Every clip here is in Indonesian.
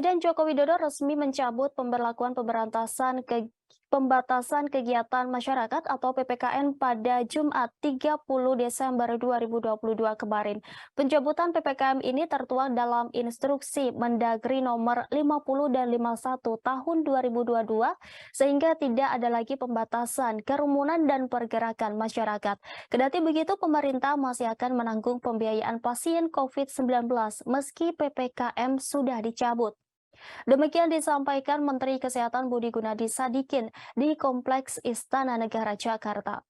Presiden Joko Widodo resmi mencabut pembatasan kegiatan masyarakat atau PPKM pada Jumat 30 Desember 2022 kemarin. Pencabutan PPKM ini tertuang dalam instruksi Mendagri nomor 50 dan 51 tahun 2022 sehingga tidak ada lagi pembatasan kerumunan dan pergerakan masyarakat. Kendati begitu, pemerintah masih akan menanggung pembiayaan pasien COVID-19 meski PPKM sudah dicabut. Demikian disampaikan Menteri Kesehatan Budi Gunadi Sadikin di Kompleks Istana Negara Jakarta.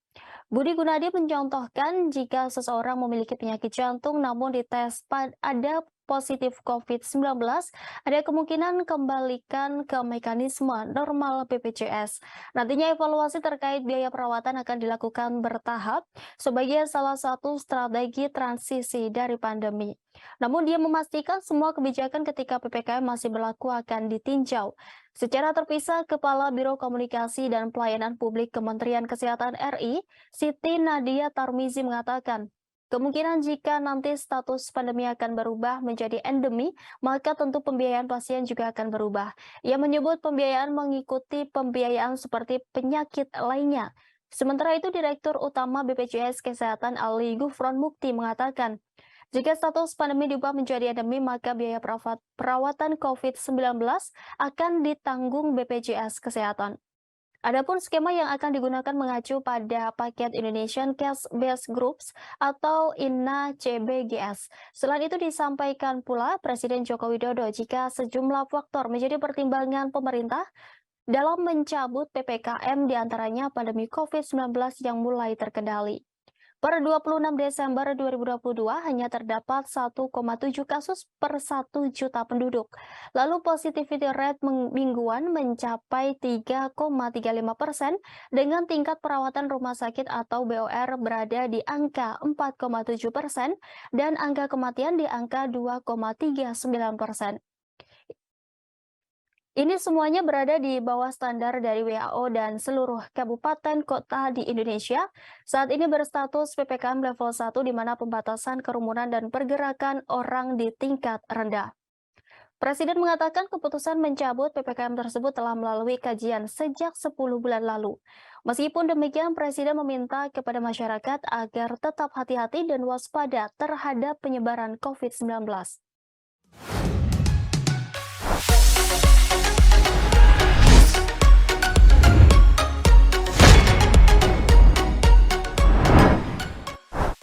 Budi Gunadi mencontohkan jika seseorang memiliki penyakit jantung namun dites ada positif COVID-19, ada kemungkinan kembalikan ke mekanisme normal BPJS. Nantinya evaluasi terkait biaya perawatan akan dilakukan bertahap sebagai salah satu strategi transisi dari pandemi. Namun dia memastikan semua kebijakan ketika PPKM masih berlaku akan ditinjau. Secara terpisah, Kepala Biro Komunikasi dan Pelayanan Publik Kementerian Kesehatan RI, Siti Nadia Tarmizi mengatakan, kemungkinan jika nanti status pandemi akan berubah menjadi endemi, maka tentu pembiayaan pasien juga akan berubah. Ia menyebut pembiayaan mengikuti pembiayaan seperti penyakit lainnya. Sementara itu, Direktur Utama BPJS Kesehatan Ali Gufron Mukti mengatakan, jika status pandemi diubah menjadi endemi, maka biaya perawatan COVID-19 akan ditanggung BPJS Kesehatan. Adapun skema yang akan digunakan mengacu pada paket Indonesian Cash Based Groups atau INA CBGS. Selain itu disampaikan pula Presiden Joko Widodo jika sejumlah faktor menjadi pertimbangan pemerintah dalam mencabut PPKM diantaranya pandemi COVID-19 yang mulai terkendali. Per 26 Desember 2022 hanya terdapat 1,7 kasus per 1 juta penduduk. Lalu positivity rate mingguan mencapai 3,35% dengan tingkat perawatan rumah sakit atau BOR berada di angka 4,7% dan angka kematian di angka 2,39%. Ini semuanya berada di bawah standar dari WHO dan seluruh kabupaten kota di Indonesia. Saat ini berstatus PPKM level 1 di mana pembatasan kerumunan dan pergerakan orang di tingkat rendah. Presiden mengatakan keputusan mencabut PPKM tersebut telah melalui kajian sejak 10 bulan lalu. Meskipun demikian, Presiden meminta kepada masyarakat agar tetap hati-hati dan waspada terhadap penyebaran COVID-19.